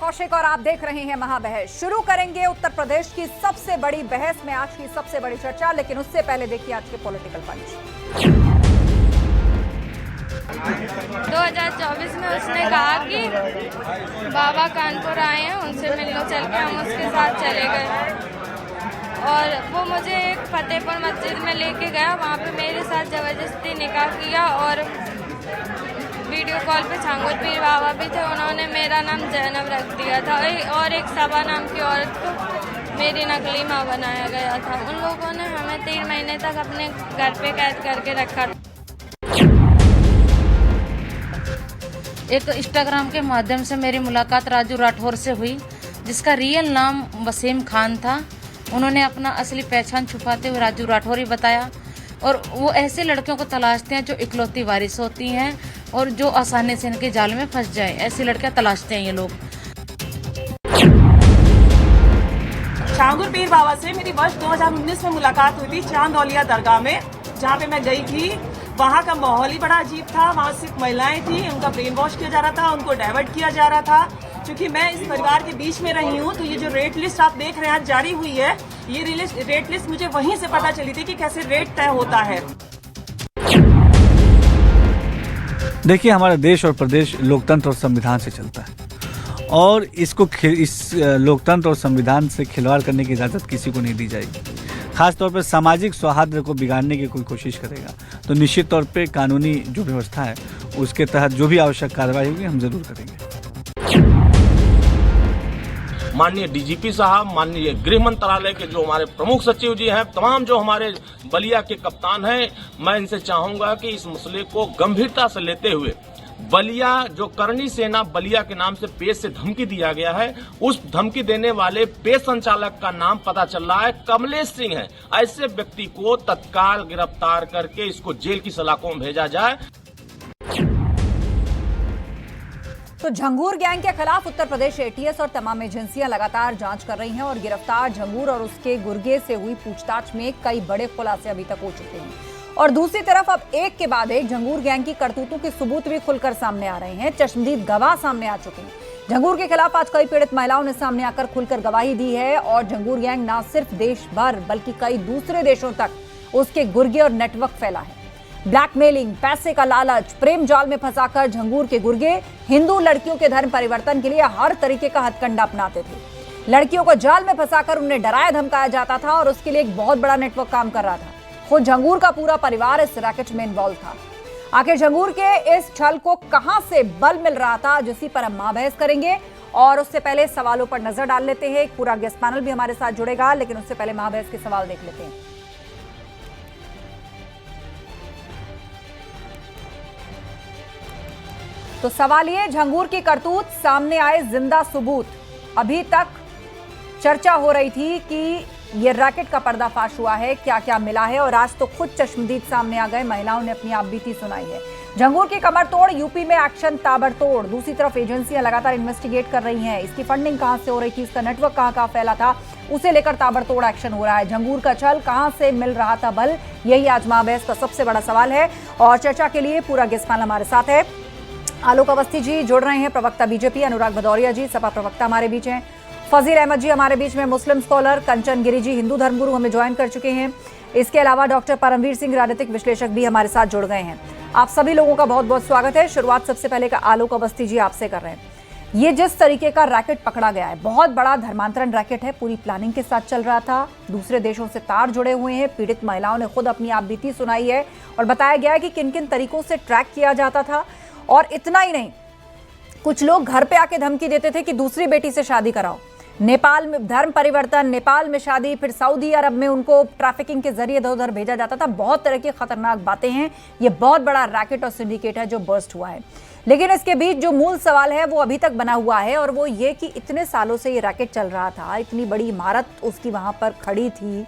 कौशिक और आप देख रहे हैं महाबहस। शुरू करेंगे उत्तर प्रदेश की सबसे बड़ी बहस में आज की सबसे बड़ी चर्चा, लेकिन उससे पहले देखिए आज के पॉलिटिकल पंच। 2024 में उसने कहा कि बाबा कानपुर आए हैं, उनसे मिलने चल के हम उसके साथ चले गए और वो मुझे एक फतेहपुर मस्जिद में लेके गया। वहाँ पे मेरे साथ ज़बरदस्ती निकाह किया और वीडियो कॉल पे छांगुर पीर बाबा भी थे। उन्होंने मेरा नाम जैनब रख दिया था और एक सबा नाम की औरत को मेरी नकली माँ बनाया गया था। उन लोगों ने हमें 3 महीने तक अपने घर पे कैद करके रखा था। एक तो इंस्टाग्राम के माध्यम से मेरी मुलाकात राजू राठौर से हुई, जिसका रियल नाम वसीम खान था। उन्होंने अपना असली पहचान छुपाते हुए राजू राठौर ही बताया और वो ऐसे लड़कियों को तलाशते हैं जो इकलौती वारिस होती हैं और जो आसानी से इनके जाल में फंस जाए। ऐसी लड़कियां तलाशते हैं ये लोग। छांगुर पीर बाबा से मेरी वर्ष 2019 में मुलाकात हुई थी चांदौलिया दरगाह में, जहाँ पे मैं गई थी। वहाँ का माहौल ही बड़ा अजीब था। वहाँ सिर्फ महिलाएं थी, उनका ब्रेन वॉश किया जा रहा था, उनको डाइवर्ट किया जा रहा था। क्योंकि मैं इस परिवार के बीच में रही हूँ, तो ये जो रेट लिस्ट आप देख रहे हैं जारी हुई है, ये रेट लिस्ट मुझे वहीं से पता चली थी कि कैसे रेट तय होता है। देखिए, हमारा देश और प्रदेश लोकतंत्र और संविधान से चलता है और इस लोकतंत्र और संविधान से खिलवाड़ करने की इजाज़त किसी को नहीं दी जाएगी। खासतौर पर सामाजिक सौहार्द को बिगाड़ने की कोई कोशिश करेगा तो निश्चित तौर पे कानूनी जो व्यवस्था है उसके तहत जो भी आवश्यक कार्रवाई होगी हम जरूर करेंगे। माननीय डीजीपी साहब, माननीय गृह मंत्रालय के जो हमारे प्रमुख सचिव जी हैं, तमाम जो हमारे बलिया के कप्तान हैं, मैं इनसे चाहूंगा कि इस मसले को गंभीरता से लेते हुए बलिया जो करनी सेना बलिया के नाम से पेज से धमकी दिया गया है, उस धमकी देने वाले पेज संचालक का नाम पता चल रहा है कमलेश सिंह है। ऐसे व्यक्ति को तत्काल गिरफ्तार करके इसको जेल की सलाखों में भेजा जाए। तो झंगूर गैंग के खिलाफ उत्तर प्रदेश एटीएस और तमाम एजेंसियां लगातार जांच कर रही हैं और गिरफ्तार झंगूर और उसके गुर्गे से हुई पूछताछ में कई बड़े खुलासे अभी तक हो चुके हैं। और दूसरी तरफ अब एक के बाद एक झंगूर गैंग की करतूतों के सबूत भी खुलकर सामने आ रहे हैं। चश्मदीद गवाह सामने आ चुके हैं। झंगूर के खिलाफ आज कई पीड़ित महिलाओं ने सामने आकर खुलकर गवाही दी है और झंगूर गैंग न सिर्फ देश भर बल्कि कई दूसरे देशों तक उसके गुर्गे और नेटवर्क फैला है। ब्लैकमेलिंग, पैसे का लालच, प्रेम जाल में फंसाकर झंगूर के गुर्गे हिंदू लड़कियों के धर्म परिवर्तन के लिए हर तरीके का हथकंडा अपनाते थे। लड़कियों को जाल में फंसाकर उन्हें डराया धमकाया जाता था और उसके लिए एक बहुत बड़ा नेटवर्क काम कर रहा था। खुद झंगूर का पूरा परिवार इस रैकेट में इन्वॉल्व था। आखिर झंगूर के इस छल को कहां से बल मिल रहा था, जिसी पर हम महाबहस करेंगे। और उससे पहले सवालों पर नजर डाल लेते हैं। एक पूरा गेस्ट पैनल भी हमारे साथ जुड़ेगा, लेकिन उससे पहले महाबहस के सवाल देख लेते हैं। तो सवाल ये, झंगूर की करतूत सामने आए जिंदा सबूत। अभी तक चर्चा हो रही थी कि ये रैकेट का पर्दाफाश हुआ है, क्या क्या मिला है, और आज तो खुद चश्मदीद सामने आ गए। महिलाओं ने अपनी आपबीती सुनाई है। झंगूर की कमर तोड़, यूपी में एक्शन ताबड़तोड़। दूसरी तरफ एजेंसियां लगातार इन्वेस्टिगेट कर रही हैं। इसकी फंडिंग कहां से हो रही थी, इसका नेटवर्क कहां फैला था, उसे लेकर ताबड़तोड़ एक्शन हो रहा है। झंगूर का छल कहां से मिल रहा था बल, यही आज महाबहस का सबसे बड़ा सवाल है। और चर्चा के लिए पूरा गेस्ट पैनल हमारे साथ है। आलोक अवस्थी जी जुड़ रहे हैं, प्रवक्ता बीजेपी। अनुराग भदौरिया जी सपा प्रवक्ता हमारे बीच हैं। फजील अहमद जी हमारे बीच में, मुस्लिम स्कॉलर। कंचन गिरी जी हिंदू धर्मगुरु हमें ज्वाइन कर चुके हैं। इसके अलावा डॉक्टर परमवीर सिंह राजनीतिक विश्लेषक भी हमारे साथ जुड़ गए हैं। आप सभी लोगों का बहुत बहुत स्वागत है। शुरुआत सबसे पहले का आलोक अवस्थी जी आपसे कर रहे हैं। ये जिस तरीके का रैकेट पकड़ा गया है, बहुत बड़ा धर्मांतरण रैकेट है, पूरी प्लानिंग के साथ चल रहा था। दूसरे देशों से तार जुड़े हुए हैं। पीड़ित महिलाओं ने खुद अपनी आपबीती सुनाई है और बताया गया है कि किन किन तरीकों से ट्रैक किया जाता था। और इतना ही नहीं, कुछ लोग घर पे आके धमकी देते थे कि दूसरी बेटी से शादी कराओ। नेपाल में धर्म परिवर्तन, नेपाल में शादी, फिर सऊदी अरब में उनको ट्रैफिकिंग के जरिए इधर उधर भेजा जाता था। बहुत तरह की खतरनाक बातें हैं। ये बहुत बड़ा रैकेट और सिंडिकेट है जो बर्स्ट हुआ है। लेकिन इसके बीच जो मूल सवाल है वो अभी तक बना हुआ है, और वो ये कि इतने सालों से ये रैकेट चल रहा था। इतनी बड़ी इमारत उसकी वहां पर खड़ी थी,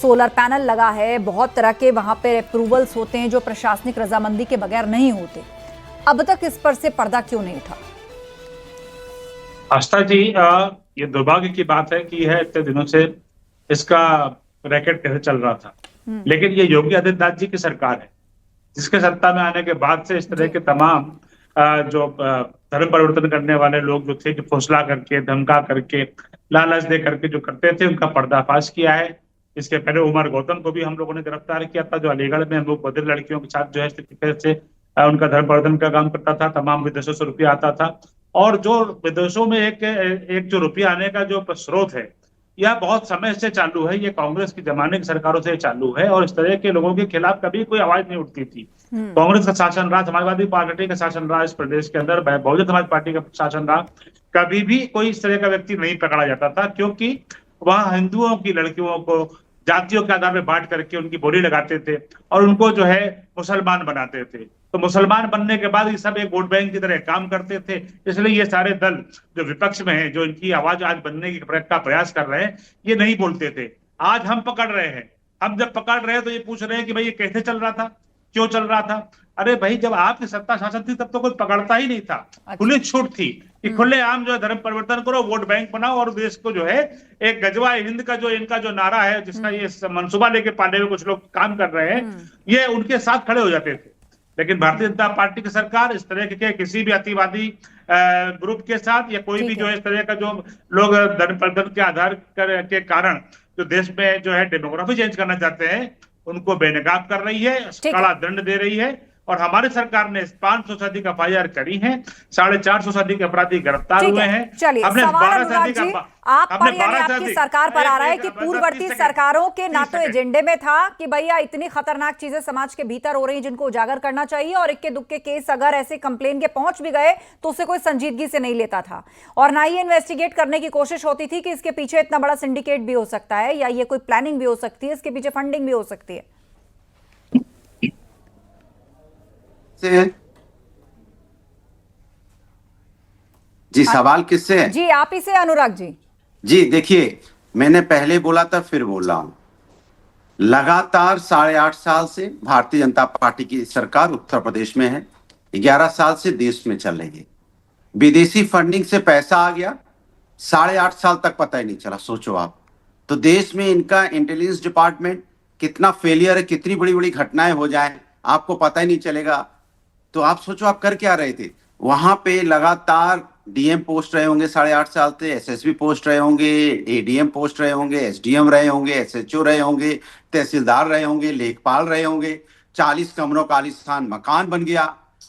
सोलर पैनल लगा है, बहुत तरह के वहां पर अप्रूवल्स होते हैं जो प्रशासनिक रजामंदी के बगैर नहीं होते। अब तक इस पर से पर्दा क्यों नहीं उठा? आस्था जी, ये दुर्भाग्य की बात है कि है इतने दिनों से इसका रैकेट कैसे चल रहा था। लेकिन ये योगी आदित्यनाथ जी की सरकार है जिसके सत्ता में आने के बाद से इस तरह के तमाम जो धर्म परिवर्तन करने वाले लोग जो थे, कि फौसला करके, धमका करके, लालच दे करके जो करते थे, उनका पर्दाफाश किया है। इसके पहले उमर गौतम को भी हम लोगों ने गिरफ्तार किया था, जो अलीगढ़ में मूक बधिर लड़कियों के साथ जो है इस तरीके से उनका धर्म परिवर्तन का काम करता था। तमाम विदेशों से रुपया आता था, और जो विदेशों में एक जो रुपया आने का जो स्रोत है, यह बहुत समय से चालू है। ये कांग्रेस के जमाने की सरकारों से चालू है, और इस तरह के लोगों के खिलाफ कभी कोई आवाज नहीं उठती थी। कांग्रेस का शासन रहा, समाजवादी पार्टी का शासन रहा इस प्रदेश के अंदर, बहुजन समाज पार्टी का शासन रहा, कभी भी कोई इस तरह का व्यक्ति नहीं पकड़ा जाता था, क्योंकि वहां हिंदुओं की लड़कियों को जातियों के आधार पर बांट करके उनकी बोली लगाते थे और उनको जो है मुसलमान बनाते थे। तो मुसलमान बनने के बाद ये सब एक वोट बैंक की तरह काम करते थे। इसलिए ये सारे दल जो विपक्ष में है, जो इनकी आवाज आज बनने का प्रयास कर रहे हैं, ये नहीं बोलते थे। आज हम पकड़ रहे हैं। हम जब पकड़ रहे हैं तो ये पूछ रहे हैं कि भाई ये कैसे चल रहा था, क्यों चल रहा था। अरे भाई, जब आपकी सत्ता शासन थी तब तो कोई पकड़ता ही नहीं था। खुली छूट थी कि खुले आम जो है धर्म परिवर्तन करो, वोट बैंक बनाओ, और देश को जो है एक गजवा हिंद का जो इनका जो नारा है, जिसका ये मंसूबा लेके पाले में कुछ लोग काम कर रहे हैं, ये उनके साथ खड़े हो जाते थे। लेकिन भारतीय जनता पार्टी की सरकार इस तरह के किसी भी अतिवादी ग्रुप के साथ, या कोई भी जो इस तरह का जो लोग धर्म परिवर्तन के आधार के कारण जो देश में जो है डेमोग्राफी चेंज करना चाहते हैं, उनको बेनकाब कर रही है, कड़ा दंड दे रही है। और हमारी सरकार ने 500 से अधिक FIR करी हैं, 450 से अधिक अपराधी गिरफ्तार हुए हैं। चलिए, सवाल अनुराग जी आप पर यानी आपकी सरकार पर आ रहा है कि पूर्ववर्ती सरकारों के ना तो एजेंडे में था कि भैया इतनी खतरनाक चीजें समाज के भीतर हो रही हैं जिनको उजागर करना चाहिए, और इक्के दुक्के केस अगर ऐसे कंप्लेन के पहुंच भी गए तो उसे कोई संजीदगी से नहीं लेता था, और ना ही इन्वेस्टिगेट करने की कोशिश होती थी कि इसके पीछे इतना बड़ा सिंडिकेट भी हो सकता है, या ये कोई प्लानिंग भी हो सकती है, इसके पीछे फंडिंग भी हो सकती है। जी, सवाल किससे है? जी आप ही से अनुराग जी। जी देखिए, मैंने पहले बोला था, फिर बोल रहा हूं, लगातार 8.5 साल से भारतीय जनता पार्टी की सरकार उत्तर प्रदेश में है, 11 साल से देश में चल रही है। विदेशी फंडिंग से पैसा आ गया, 8.5 साल तक पता ही नहीं चला। सोचो आप, तो देश में इनका इंटेलिजेंस डिपार्टमेंट कितना फेलियर है, कितनी बड़ी बड़ी घटनाएं हो जाए आपको पता ही नहीं चलेगा। तो आप सोचो आप कर क्या रहे थे वहां पे। लगातार DM पोस्ट रहे होंगे 8.5 साल से, SSB पोस्ट रहे होंगे, ADM पोस्ट रहे होंगे, SDM रहे होंगे, SHO रहे होंगे, तहसीलदार रहे होंगे, लेखपाल रहे होंगे। 40 कमरों का आलीशान मकान बन गया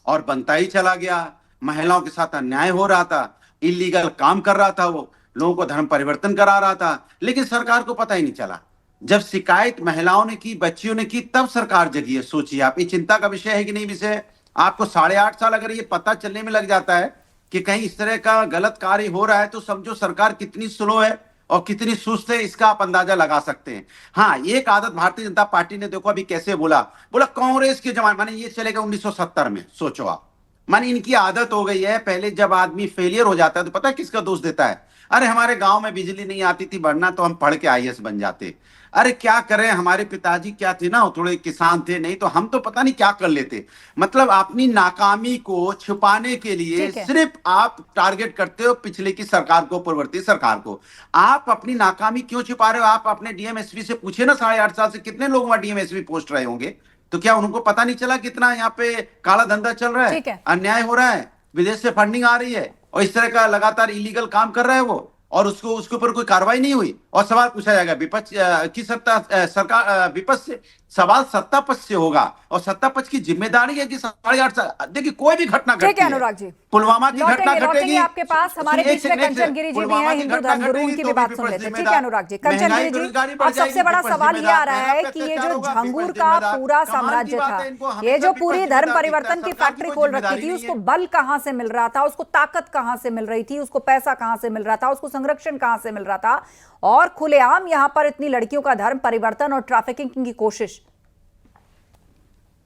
और बनता ही चला गया। महिलाओं के साथ अन्याय हो रहा था, इलीगल काम कर रहा था, वो लोगों को धर्म परिवर्तन करा रहा था, लेकिन सरकार को पता ही नहीं चला। जब शिकायत महिलाओं ने की, बच्चियों ने की, तब सरकार जगी है। सोचिए आप, ये चिंता का विषय है कि नहीं विषय? आपको 8.5 साल अगर ये पता चलने में लग जाता है कि कहीं इस तरह का गलत कार्य हो रहा है, तो समझो सरकार कितनी स्लो है और कितनी सुस्त है, इसका आप अंदाजा लगा सकते हैं। हाँ, एक आदत भारतीय जनता पार्टी ने, देखो अभी कैसे बोला कांग्रेस के जमाने, माने ये चलेगा 1970 में। सोचो आप, माने इनकी आदत हो गई है। पहले जब आदमी फेलियर हो जाता है तो पता है किसका दोष देता है? अरे हमारे गांव में बिजली नहीं आती थी, बढ़ना तो हम पढ़ के IAS बन जाते। अरे क्या करें, हमारे पिताजी क्या थे ना, थोड़े किसान थे, नहीं तो हम तो पता नहीं क्या कर लेते। मतलब अपनी नाकामी को छुपाने के लिए सिर्फ आप टारगेट करते हो पिछले की सरकार को, पूर्ववर्ती सरकार को। आप अपनी नाकामी क्यों छुपा रहे हो? आप अपने DM SP से पूछे ना, 8.5 साल से कितने लोग वहां DM SP पोस्ट रहे होंगे, तो क्या उनको पता नहीं चला कितना यहाँ पे काला धंधा चल रहा है, अन्याय हो रहा है, विदेश से फंडिंग आ रही है, और इस तरह का लगातार इलीगल काम कर रहा है वो, और उसके ऊपर कोई कार्रवाई नहीं हुई। और सवाल पूछा जाएगा विपक्ष की सरकार, विपक्ष से सवाल सत्ता पक्ष से होगा, और सत्ता पक्ष की जिम्मेदारी है कि 8.5 साल। देखिए, कोई भी घटना घटती है, अनुराग जी, पुलवामा की घटना घटेगी आपके पास। हमारे बीच में कंचन गिरी जी भी हैं, हिंदू धर्मगुरु, उनकी भी बात सुन लेते हैं। ठीक है अनुराग जी, कंचन गिरी जी, अब सबसे बड़ा सवाल ये आ रहा है कि ये जो झांगुर का पूरा साम्राज्य था, ये जो पूरी धर्म परिवर्तन की फैक्ट्री खोल रखी थी, उसको बल कहां से मिल रहा था, उसको ताकत कहां से मिल रही थी, उसको पैसा कहां से मिल रहा था, उसको संरक्षण कहां से मिल रहा था, और खुलेआम यहां पर इतनी लड़कियों का धर्म परिवर्तन और ट्रैफिकिंग की कोशिश।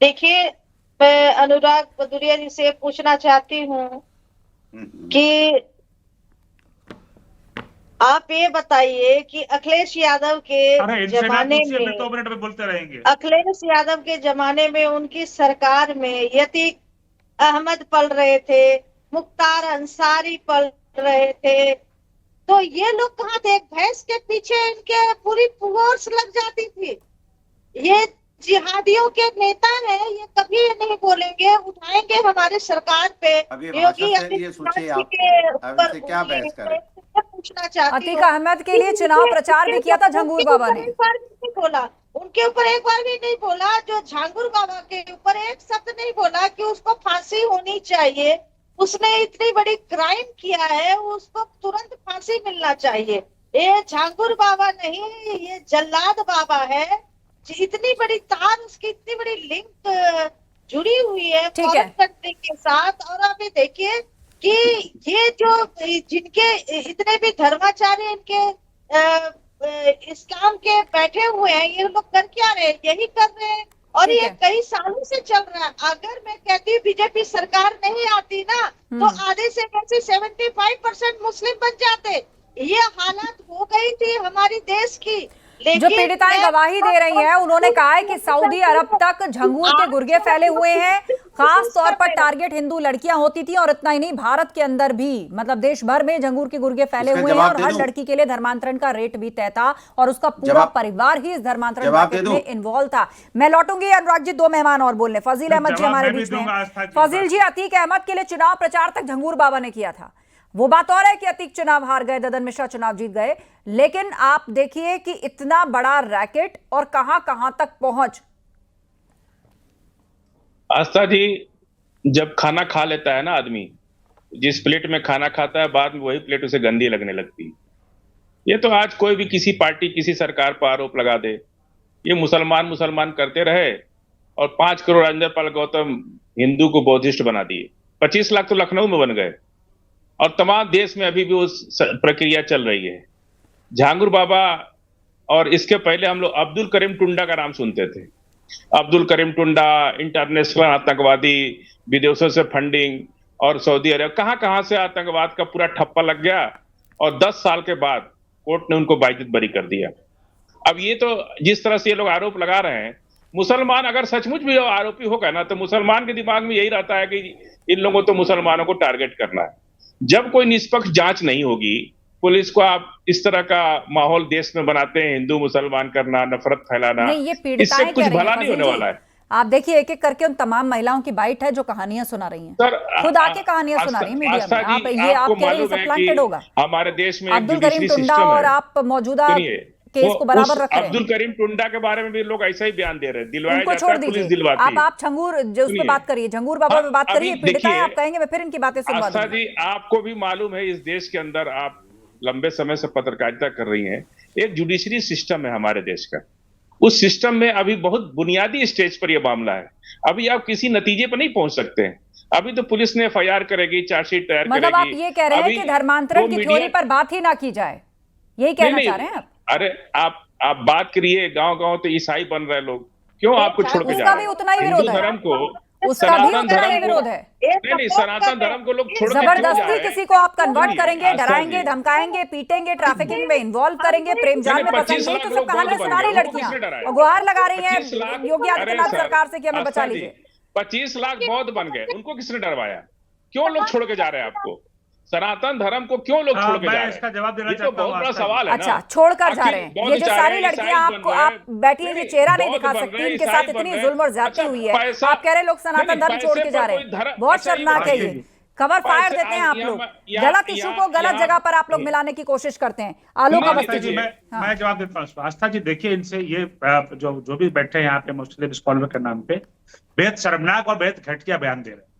देखिए, मैं अनुराग भदौरिया जी से पूछना चाहती हूँ कि आप ये बताइए कि अखिलेश यादव के जमाने में, 2 मिनट में बोलते रहेंगे, अखिलेश यादव के जमाने में उनकी सरकार में यतीक अहमद पल रहे थे, मुख्तार अंसारी पल रहे थे, तो ये लोग कहाँ थे? भैंस के पीछे इनके पूरी फोर्स लग जाती थी। ये जिहादियों के नेता हैं, ये कभी नहीं बोलेंगे उठाएंगे हमारे सरकार पे, अभी योगी भाषा से ये आदित्यनाथ सोचिए जी आप के अब ऊपर इनसे क्या बहस करें। मैं पूछना चाहती अतीक हूँ अहमद के लिए चुनाव प्रचार भी किया था झंगूर बाबा ने। एक बार भी नहीं बोला, उनके ऊपर एक बार भी नहीं बोला, जो झांगुर बाबा के ऊपर एक शब्द नहीं बोला कि उसको फांसी होनी चाहिए, उसने इतनी बड़ी क्राइम किया है, उसको तुरंत फांसी मिलना चाहिए। ये झांगुर बाबा नहीं, ये जल्लाद बाबा है। इतनी बड़ी तार, उसकी इतनी बड़ी लिंक जुड़ी हुई है ठीक है। फॉरेन कंट्री के साथ। और आप ये देखिए कि ये जो जिनके इतने भी धर्माचार्य इनके इस्लाम के बैठे हुए हैं, ये लोग कर क्या रहे हैं? यही कर रहे हैं और ठीक ये है। कई सालों से चल रहा है। अगर मैं कहती हूँ बीजेपी सरकार नहीं आती ना, तो आधे से कैसे 75% मुस्लिम बन जाते। ये हालत हो गई थी हमारी देश की। जो लेकिन पीड़िताएं मैं- गवाही दे रही हैं, उन्होंने कहा है कि सऊदी अरब तक झंगूर के गुर्गे फैले हुए हैं। खास तौर पर टारगेट हिंदू लड़कियां होती थी, और इतना ही नहीं, भारत के अंदर भी, मतलब देश भर में झंगूर के गुर्गे फैले इसका हुए हैं, जवाब और दे हर दूं? लड़की के लिए धर्मांतरण का रेट भी तय था, और उसका पूरा जवाब- परिवार ही इस धर्मांतरण जवाब दे रैकेट दूं? में इन्वॉल्व था। मैं लौटूंगी अनुराग जी, 2 मेहमान और बोलने। फजील अहमद जी जवाब हमारे मैं भी बीच में दूंगा, हैं। आस्था जी। फजील जी, अतीक अहमद के लिए चुनाव प्रचार तक झंगूर बाबा ने किया था। वो बात और है कि अतीक चुनाव हार गए, ददन मिश्रा चुनाव जीत गए, लेकिन आप देखिए कि इतना बड़ा रैकेट और कहां कहां तक पहुंच। आस्था जी, जब खाना खा लेता है ना आदमी, जिस प्लेट में खाना खाता है, बाद में वही प्लेट उसे गंदी लगने लगती है। ये तो आज कोई भी किसी पार्टी, किसी सरकार पर आरोप लगा दे, ये मुसलमान करते रहे, और 5 करोड़ अंजरपाल गौतम हिंदू को बौद्धिस्ट बना दिए। 25 लाख तो लखनऊ में बन गए, और तमाम देश में अभी भी वो प्रक्रिया चल रही है। झांगुर बाबा, और इसके पहले हम लोग अब्दुल करीम टुंडा का नाम सुनते थे। अब्दुल करीम टुंडा इंटरनेशनल आतंकवादी, विदेशों से फंडिंग, और सऊदी अरब कहां से आतंकवाद का पूरा ठप्पा लग गया, और 10 साल के बाद कोर्ट ने उनको बाइज्जत बरी कर दिया। अब ये तो जिस तरह से ये लोग आरोप लगा रहे हैं, मुसलमान अगर सचमुच भी आरोपी होगा ना, तो मुसलमान के दिमाग में यही रहता है कि इन लोगों तो मुसलमानों को टारगेट करना है। जब कोई निष्पक्ष जांच नहीं होगी, पुलिस को आप इस तरह का माहौल देश में बनाते हैं, हिंदू मुसलमान करना, नफरत फैलाना, नहीं, ये इससे पीड़िताएं कुछ कह रही भला हैं नहीं फजील होने जी। वाला है। आप देखिए एक एक करके उन तमाम महिलाओं की बाइट है जो कहानियां सुना रही हैं, सर, खुद आके कहानियां सुना रही हैं मीडिया में। आप ये आप कह रहे हैं सब प्लांटेड होगा। हमारे देश में एक अब्दुल करीम जुडिशरी टुंडा सिस्टम और है। आप मौजूदा सुनिए, केस वो को बराबर उस रख रहे अब्दुल हैं। करीम टुंडा के बारे में भी लोग ऐसा ही बयान दे रहे हैं, दिलवाया उनको जाता छोड़ है, पुलिस दीजिए। दिलवाती है। आप झंगूर जो उस पे सुनिए। बात करिए, झंगूर बाबा पे बात अभी करिए। पीड़िताएं देखिए, आप कहेंगे, मैं फिर इनकी बातें सुनवा आस्था दूंगी। जी, आपको भी मालूम है, इस देश के अंदर आप लंबे समय से पत्रकारिता कर रही हैं, एक जुडिशरी सिस्टम है हमारे देश का। उस सिस्टम में अभी बहुत बुनियादी स्टेज पर यह मामला है, अभी आप किसी नतीजे पर नहीं पहुंच सकते हैं। अभी तो पुलिस ने FIR करेगी, चार्जशीट तैयार करेगी। मतलब आप ये कह रहे हैं अभी कि धर्मांतरण वो की मीडिया- थ्योरी पर बात ही ना की जाए, यही कहना नहीं, चाह रहे हैं आप? अरे आप बात करिए, गांव-गांव तो ईसाई बन रहे लोग, क्यों आपको छोड़ के जा उसका रहे भी हैं? उतना ही हिंदू विरोध है। धर्म को, उसका भी सनातन उतना ही धर्म विरोध को, है। नहीं, सनातन धर्म को लोग छोड़ के क्यों जा जबरदस्ती रहे हैं? किसी को आप कन्वर्ट सुनिए, करेंगे, आस्था डराएंगे, जी, धमकाएंगे, पीटेंगे, ट्रैफिकिंग में इन्वॉल्व करेंगे, प्रेम जाल में 25 फंसेंगे, लाख तो सब लोग कहानियां बन सुना रही गए, लड़कियां किसने डराया? और गुहार लगा रही 25 लाख, हैं योगी आदित्यनाथ अरे सरकार से कि हमें आस्था बचा जी, लीजिए। 25 लाख बौद्ध बन गए, उनको किसने डरवाया? क्यों लोग छोड़ के जा रहे हैं आपको? सनातन धर्म को क्यों लोग छोड़ के जा मैं रहे इसका हैं? जवाब देना ये तो चाहता हूं, बहुत बड़ा आस्था जी। सवाल है अच्छा, ना। छोड़कर जा आखिर रहे हैं बौद्ध ये जो जा सारी रहे हैं, लड़कियां ईसाई आपको, बन रहे आप हैं। बैठी हैं, ये चेहरा नहीं बौद्ध दिखा बन सकती, रहे हैं, इनके ईसाई साथ बन इतनी रहे हैं। जुल्म और ज्यादती अच्छा, हुई है। पैसा- आप कह रहे हैं लोग सनातन नहीं, धर्म छोड़ पैसे के पर जा रहे कोई हैं, धर्म- बहुत अच्छा, ये शर्मनाक है बात- ये। कवर फायर देते हैं आप लोग, गलत इशू को गलत जगह पर आप लोग मिलाने की कोशिश करते हैं। आलोक नहीं, अवस्थी आस्था जी, जी, हाँ। मैं जवाब देता हूँ। आस्था जी, देखिए, इनसे ये जो भी बैठे हैं यहाँ पे मुस्लिम स्कॉलर के नाम पे बेहद शर्मनाक और बेहद घटिया बयान दे रहे हैं।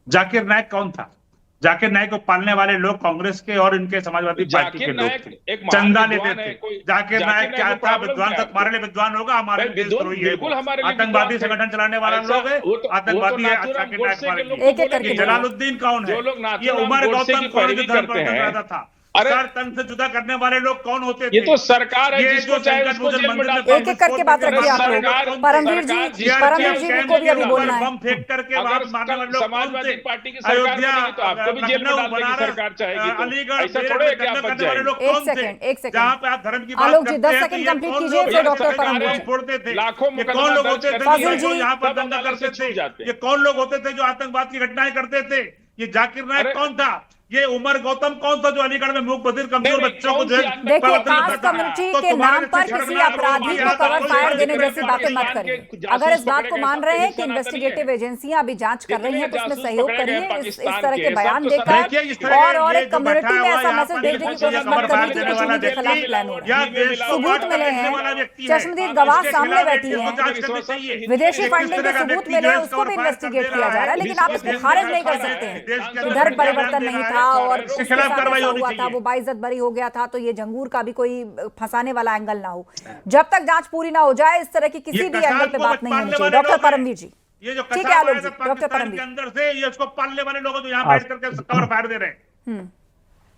जाकिर नायक कौन था? जाकिर नायक को पालने वाले लोग कांग्रेस के और इनके समाजवादी पार्टी के लोग थे, चंदा लेते थे। जाकिर नायक क्या था? विद्वान था? तुम्हारे लिए विद्वान होगा, हमारे लिए देशद्रोही है। बिल्कुल हमारे लिए आतंकवादी विद्वान थे। संगठन चलाने वाला ऐसा- लोग है, वो तो आतंकवादी है। नाथूराम जाकिर नायक गोडसे के हमारे लोग लिए। एक एक करके ये जलालुद्दीन कौन है? जो लोग ये नाथूराम उमर गोडसे गौतम की कौन जो पैरवी धर्म करते हैं? प्रचार था? अरे- सर, तन से जुदा करने वाले लोग कौन होते थे? ये तो सरकार है, ये जिसको जो चाहे संकट उसको मोचन जेल में मंदिर डालते हैं। एक एक करके बात रखिए आप लोग। सरकार- परमवीर सरकार जी, जिस परमवीर जी को भी अभी बोलना है। बम फेंक करके अगर वहां मारने वाले लोग कौन समाजवादी थे? पार्टी की सरकार बनेगी तो आपको भी जेल में लखनऊ, डाल देगी बनारस, सरकार चाहेगी तो। अलीगढ़, ऐसा मेरठ थोड़े में है कि आप दंगा बच करने वाले जाएंगे। लोग एक कौन थे? सेकंड, एक सेकंड। जहाँ पे आप धर्म की बात आलोक जी, करते 10 हैं, सेकंड तो ये कंप्लीट कौन कीजिए, लोग फिर हैं? डॉक्टर सरकारें परमवीर जी। छोड़ते थे। लाखों ये कौन लोग होते थे फाजिल जो जी, यहाँ पर तब दंगा अदालत से करते छूट थे? जाते हैं। ये कौन लोग होते थे जो आतंकवाद की घटनाएं करते थे? ये जाकिर नायक अरे- कौन था? ये उमर गौतम कौन था जो अलीगढ़ में मूक बधिर कमजोर बच्चों को जो है देखिए, कास्ट कम्युनिटी के नाम पर किसी अपराधी को कवर फायर देने जैसी बातें मत करिए। अगर इस बात को मान रहे हैं कि इन्वेस्टिगेटिव एजेंसियां अभी जांच कर रही हैं तो उसमें सहयोग करिए। इस तरह के बयान देकर और एक कम्युनिटी में ऐसा मैसेज भेजने की कोशिश मत करिए कि कुछ उनके खिलाफ प्लान हो रहा है। सबूत मिले हैं, चश्मदीद गवाह सामने बैठी है, विदेशी फंडिंग के सबूत मिले हैं, उसको भी इन्वेस्टिगेट किया जा रहा है, लेकिन आप इसको खारिज नहीं कर सकते हैं। धर्म परिवर्तन नहीं था और उसके साथ ऐसा हुआ था, वो बाइज्जत बरी हो गया था, तो ये झंगूर का भी कोई फंसाने वाला एंगल ना हो। जब तक जांच पूरी ना हो जाए इस तरह की किसी भी एंगल पे बात नहीं होनी चाहिए। डॉक्टर परमवीर जी, ये जो ठीक है आलोक जी, डॉक्टर परमवीर के अंदर से ये उसको पालने वाले लोग तो यहाँ बैठ करके कवर फायर दे रहे हैं।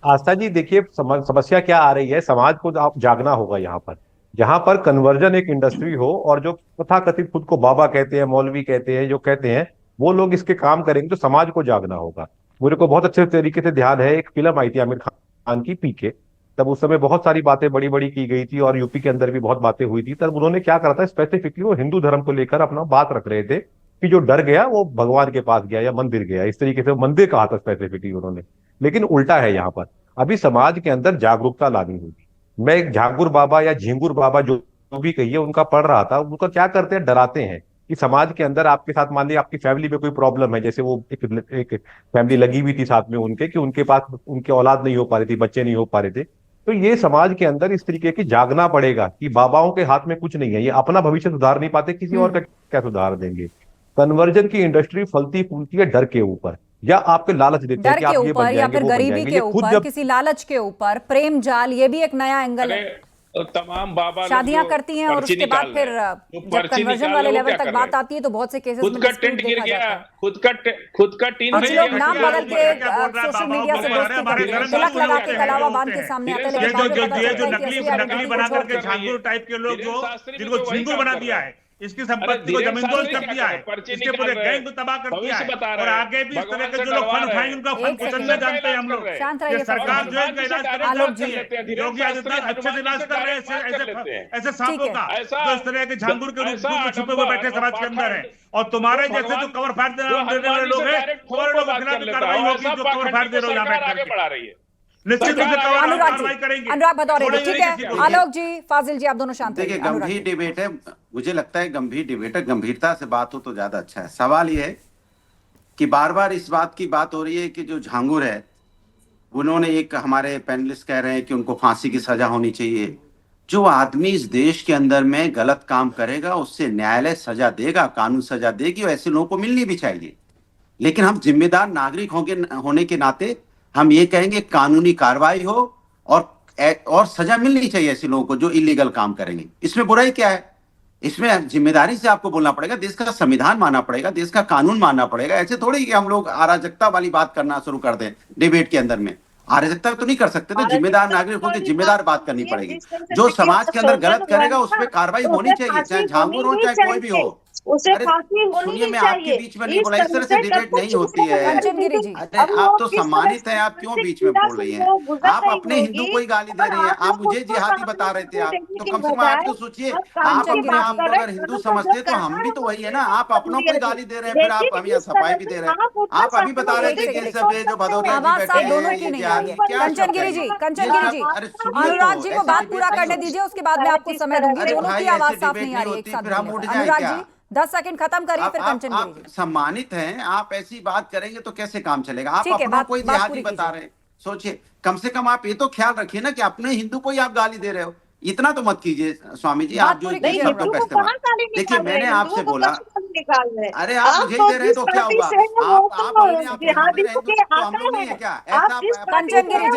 आस्था जी देखिए, समस्या क्या आ रही है, समाज को आप जागना होगा। यहाँ पर जहां पर कन्वर्जन एक इंडस्ट्री हो और जो तथाकथित खुद को बाबा कहते हैं, मौलवी कहते हैं, जो कहते हैं वो लोग इसके काम करेंगे तो समाज को जागना होगा। मुझे को बहुत अच्छे तरीके से ध्यान है, एक फिल्म आई थी आमिर खान की पीके, तब उस समय बहुत सारी बातें बड़ी बड़ी की गई थी और यूपी के अंदर भी बहुत बातें हुई थी। तब उन्होंने क्या करा था, स्पेसिफिकली वो हिंदू धर्म को लेकर अपना बात रख रहे थे कि जो डर गया वो भगवान के पास गया या मंदिर गया, इस तरीके से मंदिर कहा था स्पेसिफिकली उन्होंने। लेकिन उल्टा है, यहाँ पर अभी समाज के अंदर जागरूकता लानी होगी। मैं एक झांगुर बाबा या झिंगुर बाबा जो भी कहिए उनका पढ़ रहा था, उनका क्या करते हैं, डराते हैं कि समाज के अंदर आपके साथ, मान लीजिए आपकी फैमिली में कोई प्रॉब्लम है, जैसे वो एक फैमिली लगी हुई थी साथ में उनके, कि उनके पास उनके औलाद नहीं हो पा रही थी, बच्चे नहीं हो पा रहे थे, तो ये समाज के अंदर इस तरीके की जागना पड़ेगा कि बाबाओं के हाथ में कुछ नहीं है, ये अपना भविष्य सुधार नहीं पाते, किसी और का क्या सुधार देंगे। कन्वर्जन की इंडस्ट्री फलती फूलती है डर के ऊपर, या आपके लालच देते हैं कि आप ये बन जाएंगे, या फिर वो बन गरीबी जाएंगे। के ऊपर, किसी लालच के ऊपर, प्रेम जाल, ये भी एक नया एंगल है। तमाम बाबा शादियां करती हैं और उसके बाद फिर जब कन्वर्जन वाले लेवल तक बात आती है तो बहुत से केसेस में टेंट गिर गया, खुद का टीन कुछ लोग नाम बदल के सोशल मीडिया से दोस्ती करते हैं, तिलक लगा के कलावा बांध के सामने आते हैं, जो नकली बना करके झांगुर टाइप के लोग जो जिनको झिंगुर बना दिया है, इसकी संपत्ति को जमींदोज कर दिया है, इसके पूरे गैंग को तबाह कर दिया है, और आगे भी इस तरह के जो लोग फन उठाएंगे उनका फन कुचलना जानते हैं हम लोग। ये सरकार जो है इनका इलाज करेगी, योगी आदित्यनाथ अच्छे से इलाज कर रहे हैं ऐसे सांपों का जो इस तरह के झांगुर के रूप में छुपे हुए बैठे समाज के अंदर है। और तुम्हारे जैसे जो कवर फायर देने वाले लोग हैं, तुम्हारे लोगों के खिलाफ कार्रवाई होगी जो कवर फायर दे रहे हो यहाँ बैठ करके। निश्चित रूप से कार्रवाई करेंगे। अनुराग भदौरे, ठीक है आलोक जी, फाजिल जी, आप दोनों शांत देखिए, गंभीर डिबेट है, मुझे लगता है गंभीर डिबेट है, गंभीरता से बात हो तो ज्यादा अच्छा है। सवाल ये है कि बार बार इस बात की बात हो रही है कि जो झांगुर है, उन्होंने, एक हमारे पैनलिस्ट कह रहे हैं कि उनको फांसी की सजा होनी चाहिए। जो आदमी इस देश के अंदर में गलत काम करेगा उससे न्यायालय सजा देगा, कानून सजा देगी, और ऐसे लोगों को मिलनी भी चाहिए। लेकिन हम जिम्मेदार नागरिक होने के नाते हम ये कहेंगे कानूनी कार्रवाई हो और सजा मिलनी चाहिए ऐसे लोगों को जो इलीगल काम करेंगे। इसमें बुराई क्या है? इसमें जिम्मेदारी से आपको बोलना पड़ेगा, देश का संविधान मानना पड़ेगा, देश का कानून मानना पड़ेगा। ऐसे थोड़ी कि हम लोग अराजकता वाली बात करना शुरू कर दें डिबेट के अंदर में। अराजकता तो नहीं कर सकते, तो जिम्मेदार नागरिक होकर जिम्मेदार बात करनी पड़ेगी। जो समाज के अंदर गलत करेगा उस पर कार्रवाई होनी चाहिए, चाहे झांगुर हो चाहे कोई भी हो। उसे फांसी होनी सुनिए, मैं चाहिए। आपके बीच में नहीं बोला, इस तरह से डिबेट नहीं होती है। अरे आप तो सम्मानित हैं, आप क्यों बीच में बोल रही हैं? आप अपने हिंदू को ही गाली दे रही हैं, आप मुझे जिहादी बता रहे थे। आप तो कम से कम आप तो सोचिए, आप अपने आप को अगर हिंदू समझते तो हम भी तो वही है ना। आप अपनों को ही गाली दे रहे हैं, फिर आप अभी सफाई भी दे रहे हैं। आप अभी बता रहे थे कि सब जो भदौरिया जी बैठे हैं, कंचन गिरी जी, अनुराग जी को बात पूरा करने दीजिए, उसके बाद मैं आपको समय दूंगी। दोनों की आवाज साफ नहीं आ रही एक साथ। अनुराग जी 10 सेकंड खत्म करिए, फिर कंचन गिरी जी। सम्मानित हैं, आप ऐसी बात करेंगे तो कैसे काम चलेगा? आप अपना कोई जिहादी बता रहे हैं। सोचिए, कम से कम आप ये तो ख्याल रखिए ना कि अपने हिंदू को ही आप गाली दे रहे हो। इतना तो मत कीजिए स्वामी जी, आप जो शब्दों का इस्तेमाल। देखिए, मैंने आपसे बोला, अरे आप मुझे दे रहे तो क्या हुआ? आप हम लोग नहीं है क्या? कंचन गिरी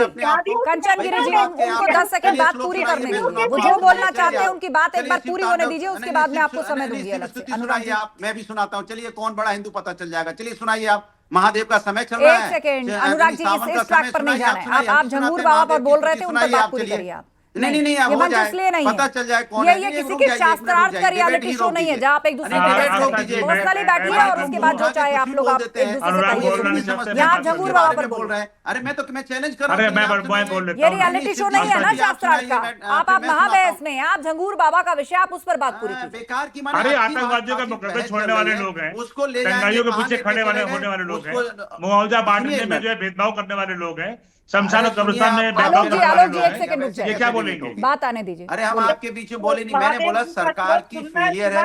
जी, उनको 10 सेकंड बात पूरी करने दीजिए। वो जो बोलना चाहते हैं उनकी बात एक बार पूरी होने दीजिए, उसके बाद मैं आपको समय दूंगी अलग से। अनुराग आप, मैं भी सुनाता हूँ। चलिए, कौन बड़ा हिंदू पता चल जाएगा। चलिए सुनाइए आप। महादेव का समय चल रहा है। एक सेकंड अनुराग जी, इस ट्रैक पर नहीं जाना है। आप झंगूर बाबा पर बोल रहे थे, उन पर बात पूरी करिए आप। नहीं अब ये हो मंच जाए, इसलिए नहीं पता है। चल जाए कौन ये है। नहीं, किसी रुक के जाइए, एक मिनट रुक शास्त्रार्थ का जाइए, रियलिटी डिबेट ही शो रोक नहीं है दीजिए। जहाँ आप एक दूसरे नहीं, को डिबेट जज रोक करें। दीजिए। पर्सनली बैठिए मैं और उसके बाद जो चाहे आप लोग आप एक दूसरे से अनुराग कहिए बोलना नहीं सुनिए। चाहते, यहाँ मैं आप बात झंगूर कर बाबा रहा पर बोल बोलिए। रहे हैं। अरे मैं तो मैं चैलेंज कर रहा अरे हूँ। मैं बोल लेता ये हूँ। रियलिटी शो नहीं है ना शास्त्रार्थ का, आप महाबहस में हैं। आप झंगूर बाबा का विषय आप उस पर बात पूरी कीजिए। बेकार की अरे आतंकवादियों का मुकदमा छोड़ने वाले लोग हैं, उसको ले दंगाइयों के जाएंगे, पीछे कहाँ खड़े लेके वाले चले होने वाले गए, लोग हैं, उसको- मुआवजा सुनिए बांटने में एक जो है भेदभाव करने वाले लोग हैं, शमशान अरे और कब्रिस्तान में सुनिए आप, भेदभाव आलोक जी करने वाले आलोक जी लोग एक हैं। सेकंड रुक ये जाइए, क्या बोलेंगे? बात आने दीजिए। अरे हम आपके बीच में बोले नहीं, मैंने बोला सरकार की फेलियर है,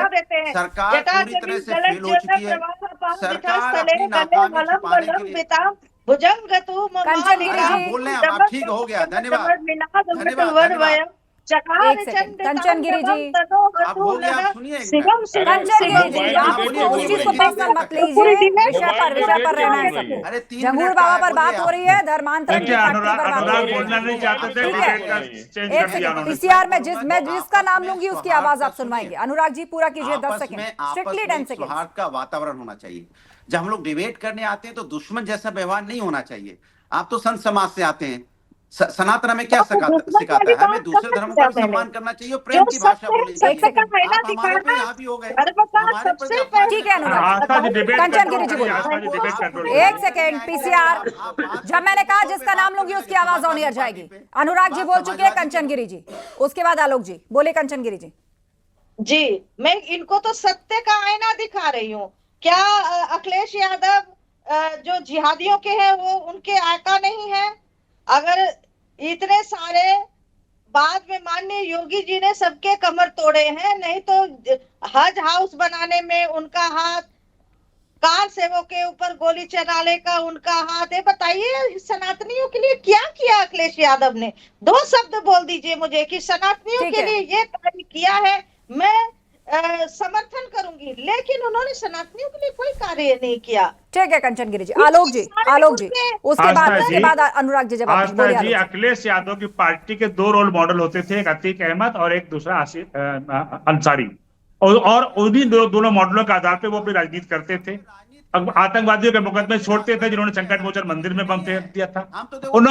सरकार पूरी तरह से फेल हो चुकी है। सरकार अपनी नाकामी छुपाने के लिए कंचन गिरी जी, बोल रहे हैं आप ठीक हो गया, धन्यवाद। एक सेकंड। कंचन गिरी जी, आप हो गया, आप सुनिए एक मिनट। कंचन गिरी जी, आप उस चीज को पर्सनल मत लीजिए, विषय पर रहना है सबको। अरे 3 झंगूर मिनट बाबा का पर बात हो रही है, धर्मांतरण की देखिए, फैक्ट्री पर बात हो अनुराग रही बोलना है। नहीं चाहते थे, ठीक है। डिबेट का चेंज एक कर दिया सेकंड, उन्होंने। पीसीआर में मैं जिसका नाम लूंगी उसकी आवाज आप सुनवाएंगे। अनुराग जी पूरा कीजिए 10 आपस सेकंड, में स्ट्रिक्टली 10 सेकंड। सौहार्द का वातावरण होना चाहिए। जब हम लोग डिबेट करने आते हैं तो दुश्मन जैसा व्यवहार नहीं होना चाहिए। आप तो संत समाज से आते हैं, सनातन हमें क्या सिखाता है? हमें दूसरे धर्म का सम्मान करना चाहिए और प्रेम की भाषा बोलनी चाहिए। आप हमारे पे यहाँ भी हो गए, हमारे पे ठीक है अनुराग। आस्था जी डिबेट कंचन गिरी जी बोलिए। आस्था जी डिबेट कंट्रोल एक सेकेंड, पीसीआर, जब मैंने कहा जिसका नाम लूंगी उसकी आवाज ऑन एयर जाएगी। अनुराग जी बोल चुके हैं, कंचन गिरी जी, उसके बाद आलोक जी बोले। कंचन गिरी जी जी, मैं इनको तो सत्य का आईना दिखा रही हूँ। क्या अखिलेश यादव जो जिहादियों के हैं वो उनके आका नहीं है? अगर इतने सारे बाद में माननीय योगी जी ने सबके कमर तोड़े हैं, नहीं तो हज हाउस बनाने में उनका हाथ, कार सेवों के ऊपर गोली चलाने का उनका हाथ है। बताइए सनातनियों के लिए क्या किया अखिलेश यादव ने? 2 शब्द बोल दीजिए मुझे कि सनातनियों के लिए ये कार्य किया है। मैं समर्थन करूंगी, लेकिन उन्होंने सनातनियों के लिए कोई कार्य नहीं किया। ठीक है कंचन गिरी जी। आलोक जी उसके बाद अनुराग जी जवाब आस्था बोलिए। जी, आलोक जी। अखिलेश यादव की पार्टी के 2 रोल मॉडल होते थे, एक अतीक अहमद और एक दूसरा अंसारी, और उन्हीं दोनों मॉडलों के आधार पे वो अपनी राजनीति करते थे। अब आतंकवादियों के मुकदमे छोड़ते थे जिन्होंने संकट मोचन मंदिर में बम फेंक दिया था, उन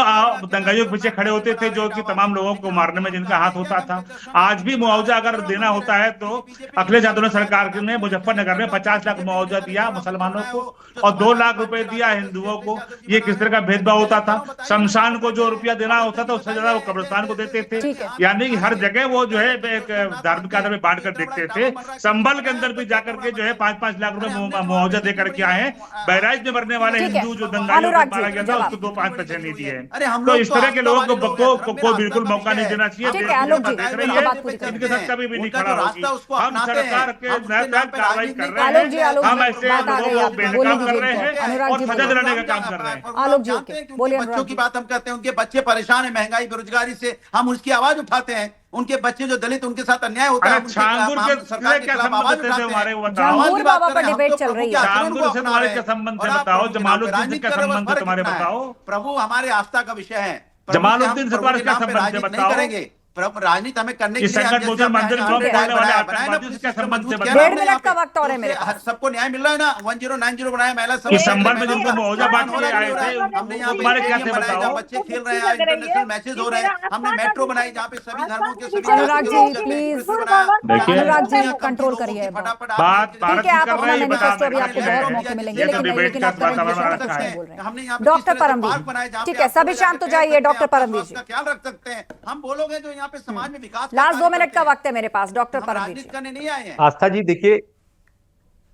दंगाइयों के पीछे खड़े होते थे जो कि तमाम लोगों को मारने में जिनका हाथ होता था। आज भी मुआवजा अगर देना होता है तो अखिलेश यादव ने सरकार ने मुजफ्फरनगर में 50 लाख मुआवजा दिया मुसलमानों को और 2 लाख रुपए दिया हिंदुओं को। ये किस तरह का भेदभाव होता था? शमशान को जो रुपया देना होता था उससे ज्यादा वो कब्रिस्तान को देते थे। यानी कि हर जगह वो जो है एक धार्मिक आधार पर बांट कर देखते थे। संभल के अंदर भी जाकर के जो है 5-5 लाख रुपए मुआवजा देकर के आए। बहराइच में मरने वाले हिंदू जो दंगाइयों को मारा गया था उसको 2-5 पैसे नहीं दिए। तो इस तरह के लोगों को बिल्कुल मौका नहीं देना चाहिए। देख रही है, इनके साथ कभी भी नहीं खड़ा होगी। हम सरकार के तहत कार्रवाई कर रहे हैं, हम ऐसे लोगों को बेनकाब कर रहे हैं और सजा दिलाने का काम कर रहे हैं। आलोक जी बोलिए। बच्चों की बात हम करते हैं, उनके बच्चे परेशान है महंगाई बेरोजगारी से, हम उसकी आवाज उठाते हैं। उनके बच्चे जो दलित, उनके साथ अन्याय होता है, छांगुर के सरकार के खिलाफ आवाज उठाते हैं। हमारे वो बताओ, झंगूर बाबा पर डिबेट चल रही है। छांगुर से तुम्हारे क्या संबंध है बताओ? जमालुद्दीन से क्या संबंध है तुम्हारे बताओ? प्रभु हमारे आस्था का विषय है। जमालुद्दीन से तुम्हारे क्या संबंध है बताओ? करेंगे राजनीति हमें करने के लिए संकट मोचन मंदिर में बोलने वाले आतंकवादियों से क्या संबंध है बताओ? 1.5 मिनट का वक्त और है मेरे पास। सबको न्याय मिल रहा है ना? 1090 बनाया महिला सब इस संबंध में जिनको मुआवजा बांट के आए थे तुम्हारे क्या थे बताओ? बच्चे खेल रहे हैं, इंटरनेशनल मैचेस हो रहे हैं, हमने मेट्रो बनाई जहाँ पे सभी धर्मों के सभी अनुराग जी प्लीज, अनुराग जी कंट्रोल करिए बात ठीक है। आप कर अपना रहे हैं, मैनिफेस्टो अभी बता आपको रहे बहुत हैं। मौके मिलेंगे, ये तो लेकिन डिबेट लेकिन का आप करंट वातावरण विषय पर रखा कुछ है। नहीं बोल रहे हैं। डॉक्टर परमवीर, ठीक है सभी शांत हो जाइए। डॉक्टर परमवीर जी ख्याल रख सकते हैं, हम बोलोगे जो यहाँ पे समाज में विकास। लास्ट 2 मिनट का वक्त है मेरे पास। डॉक्टर परमवीर राजनीति करने नहीं आए हैं। आस्था जी देखिए,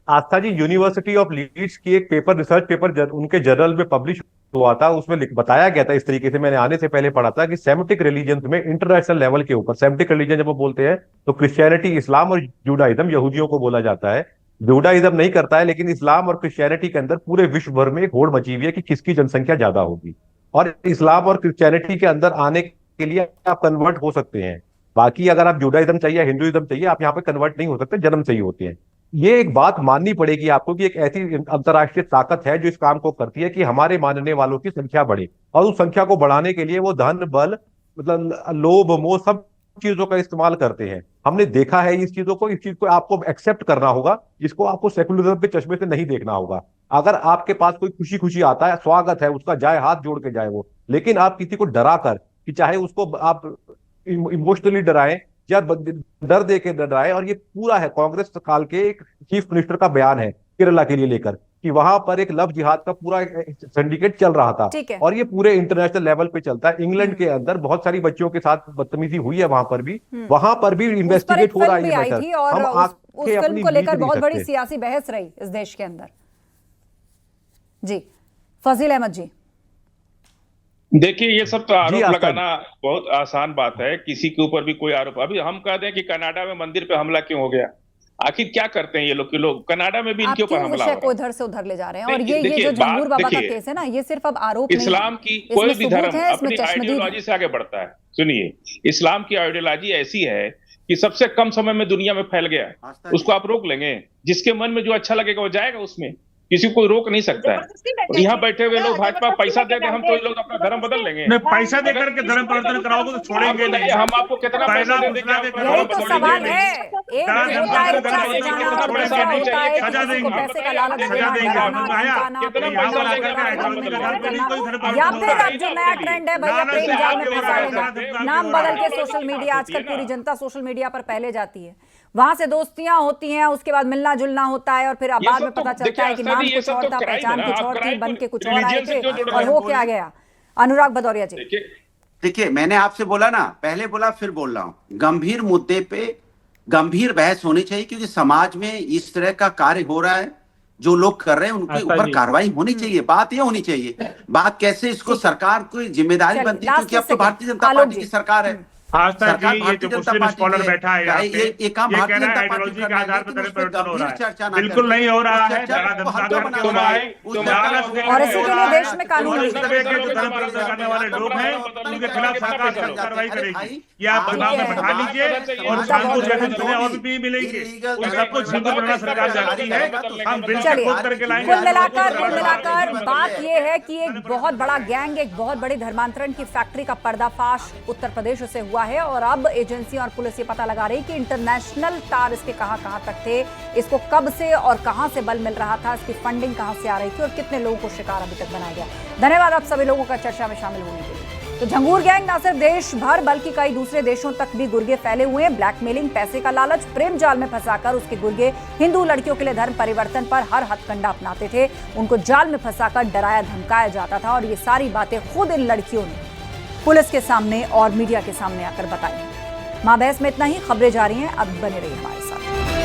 आस्था जी यूनिवर्सिटी ऑफ लीड्स की एक पेपर, रिसर्च पेपर उनके जर्नल में पब्लिश हुआ था, उसमें बताया गया था इस तरीके से, मैंने आने से पहले पढ़ा था कि सेमिटिक रिलीजन में इंटरनेशनल लेवल के ऊपर, सेमिटिक रिलीजन जब वो बोलते हैं तो क्रिश्चियनिटी, इस्लाम और जूडाइज्म, यहूदियों को बोला जाता है। जूडाइज्म नहीं करता है, लेकिन इस्लाम और क्रिश्चियनिटी के अंदर पूरे विश्व भर में एक होड़ मची हुई है कि किसकी जनसंख्या ज्यादा होगी, और इस्लाम और क्रिश्चियनिटी के अंदर आने के लिए आप कन्वर्ट हो सकते हैं। बाकी अगर आप जूडाइज्म चाहिए, हिंदुइज्म चाहिए, आप यहाँ पे कन्वर्ट नहीं हो सकते, जन्म चाहिए होते हैं। ये एक बात माननी पड़ेगी आपको कि एक ऐसी अंतर्राष्ट्रीय ताकत है जो इस काम को करती है कि हमारे मानने वालों की संख्या बढ़े, और उस संख्या को बढ़ाने के लिए वो धन, बल, मतलब लोभ, मोह, सब चीजों का इस्तेमाल करते हैं। हमने देखा है इस चीजों को, इस चीज को आपको एक्सेप्ट करना होगा, इसको आपको सेकुलरिज्म के चश्मे से नहीं देखना होगा। अगर आपके पास कोई खुशी खुशी आता है, स्वागत है उसका, जाए हाथ जोड़ के जाए वो, लेकिन आप किसी को डरा कर कि चाहे उसको आप इमोशनली डराएं या डर दे के डराएं। और ये पूरा है कांग्रेस काल के एक चीफ मिनिस्टर का बयान है केरला के लिए लेकर कि वहां पर एक लव जिहाद का पूरा सिंडिकेट चल रहा था, और ये पूरे इंटरनेशनल लेवल पे चलता है। इंग्लैंड के अंदर बहुत सारी बच्चियों के साथ बदतमीजी हुई है, वहां पर भी इन्वेस्टिगेट हो रहा है ये मैटर। और उस फिल्म को लेकर बहुत बड़ी सियासी बहस रही इस देश के अंदर। जी फजील अहमद जी, देखिए ये सब तो आरोप लगाना बहुत आसान बात है, किसी के ऊपर भी कोई आरोप। अभी हम कहते हैं कि कनाडा में मंदिर पे हमला क्यों हो गया, आखिर क्या करते हैं ये लोग? कनाडा में भी इनके ऊपर हमला हो रहा है। उधर से उधर ले जा रहे हैं। और ये जो झंगूर बाबा का केस है ना, ये सिर्फ अब आरोप नहीं है। इस्लाम की कोई भी धर्म अपनी आइडियोलॉजी से आगे बढ़ता है। सुनिए, इस्लाम की आइडियोलॉजी ऐसी है कि सबसे कम समय में दुनिया में फैल गया, उसको आप रोक लेंगे? जिसके मन में जो अच्छा लगेगा वो जाएगा उसमें, किसी को रोक नहीं सकता है। और यहाँ बैठे हुए लोग भाजपा पैसा देते, हम तो लोग अपना धर्म बदल लेंगे। नहीं, पैसा देकर के धर्म परिवर्तन कराओगे तो छोड़ेंगे नहीं। हम आपको कितना पैसा दे देंगे? यही तो सवाल है। एक होता है इच्छा से जाना और दूसरा होता है किसी को पैसे का लालच देना, डराना, धमकाना, या फिर अब जो नया ट्रेंड है भैया प्रेम जाल में फंसा लेना, नाम बदल के सोशल मीडिया, आजकल पूरी जनता सोशल मीडिया पर पहले जाती है, वहां से दोस्तियां होती हैं, उसके बाद मिलना जुलना होता है, और फिर बाद में पता चलता है कि नाम कुछ और था, पहचान कुछ और थी, बन के कुछ और आए थे और हो क्या गया। अनुराग भदौरिया जी, देखिए मैंने आपसे बोला ना, पहले बोला फिर बोल रहा हूं, गंभीर मुद्दे पे गंभीर बहस होनी चाहिए, क्योंकि समाज में इस तरह का कार्य हो रहा है, जो लोग कर रहे हैं उनके ऊपर कार्रवाई होनी चाहिए। बात ये होनी चाहिए, बात कैसे इसको सरकार की जिम्मेदारी बनती है, क्योंकि अब तो भारतीय जनता पार्टी की सरकार है। सरकार भारतीय जनता पार्टी बैठा है यहाँ पे, ये कह रहा है आइडियोलॉजी के आधार पर परिवर्तन हो रहा है, बिल्कुल नहीं हो रहा है। और इसी के लिए देश में कानून जो धर्म परिवर्तन करने वाले लोग हैं उनके खिलाफ सरकार कार्रवाई करेगी। ये आप दिमाग में बैठा लीजिए, और कानून जैसे जितने और भी मिलेंगे उन सबको झिंगुर बनाना सरकार जानती है। हम बिल्कुल खोद करके लाएंगे। कुल मिलाकर बात यह है कि एक बहुत बड़ा गैंग, एक बहुत बड़ी धर्मांतरण की फैक्ट्री का पर्दाफाश उत्तर प्रदेश से हुआ है, और अब एजेंसी और पुलिस ये पता लगा रही कि इंटरनेशनल तार इसके कहां तक थे, इसको कब से और कहां से बल मिल रहा था, इसकी फंडिंग कहां से आ रही थी, और कितने लोगों को शिकार अभी तक बनाया गया। धन्यवाद आप सभी लोगों का चर्चा में शामिल होने के लिए। तो झंगूर गैंग न सिर्फ देश भर बल्कि कई दूसरे देशों तक भी गुर्गे फैले हुए हैं। ब्लैकमेलिंग, पैसे का लालच, प्रेम जाल में फंसाकर उसके गुर्गे हिंदू लड़कियों के लिए धर्म परिवर्तन पर हर हथकंडा अपनाते थे, उनको जाल में फंसाकर डराया धमकाया जाता था, और ये सारी बातें खुद इन लड़कियों ने पुलिस के सामने और मीडिया के सामने आकर बताई। मां बहस में इतना ही, खबरें जारी हैं, अब बने रहिए हमारे साथ।